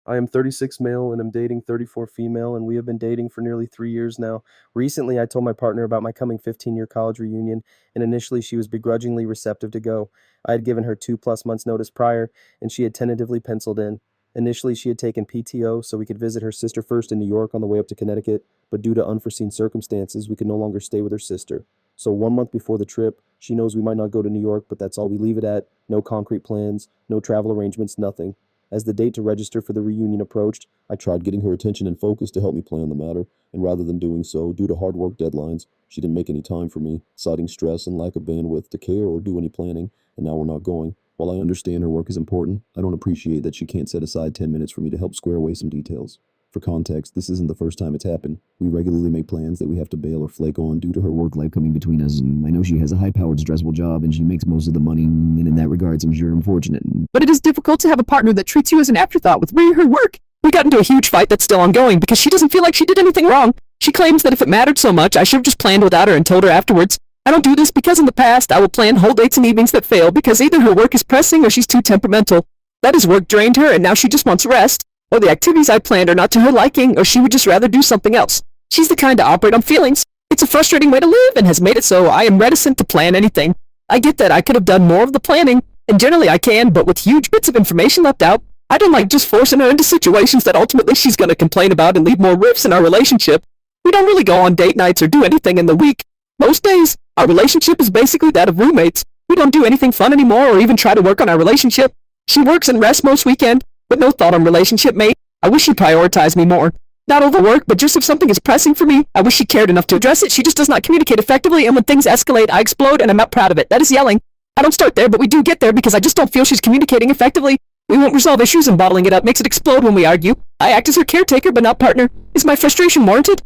I am 36 male and am dating 34 female, and we have been dating for nearly 3 years now. Recently, I told my partner about my coming 15-year college reunion, and initially she was begrudgingly receptive to go. I had given her 2+ months' notice prior, and she had tentatively penciled in. Initially, she had taken PTO so we could visit her sister first in New York on the way up to Connecticut, but due to unforeseen circumstances, we could no longer stay with her sister. So 1 month before the trip, she knows we might not go to New York, but that's all we leave it at. No concrete plans, no travel arrangements, nothing. As the date to register for the reunion approached, I tried getting her attention and focus to help me plan the matter, and rather than doing so, due to hard work deadlines, she didn't make any time for me, citing stress and lack of bandwidth to care or do any planning, and now we're not going. While I understand her work is important, I don't appreciate that she can't set aside 10 minutes for me to help square away some details. For context, this isn't the first time it's happened. We regularly make plans that we have to bail or flake on due to her work life coming between us. I know she has a high-powered, stressful job, and she makes most of the money, and in that regards, I'm sure I'm fortunate. But it is difficult to have a partner that treats you as an afterthought with her work. We got into a huge fight that's still ongoing because she doesn't feel like she did anything wrong. She claims that if it mattered so much, I should have just planned without her and told her afterwards. I don't do this because in the past, I will plan whole dates and evenings that fail because either her work is pressing or she's too temperamental. That is work drained her, and now she just wants rest. Or the activities I planned are not to her liking, or she would just rather do something else. She's the kind to operate on feelings. It's a frustrating way to live and has made it so I am reticent to plan anything. I get that I could have done more of the planning, and generally I can, but with huge bits of information left out, I don't like just forcing her into situations that ultimately she's going to complain about and leave more rifts in our relationship. We don't really go on date nights or do anything in the week. Most days, our relationship is basically that of roommates. We don't do anything fun anymore or even try to work on our relationship. She works and rests most weekend, with no thought on relationship, mate. I wish she prioritized me more. Not over work, but just if something is pressing for me, I wish she cared enough to address it. She just does not communicate effectively, and when things escalate, I explode, and I'm not proud of it. That is yelling. I don't start there, but we do get there because I just don't feel she's communicating effectively. We won't resolve issues, and bottling it up makes it explode when we argue. I act as her caretaker, but not partner. Is my frustration warranted?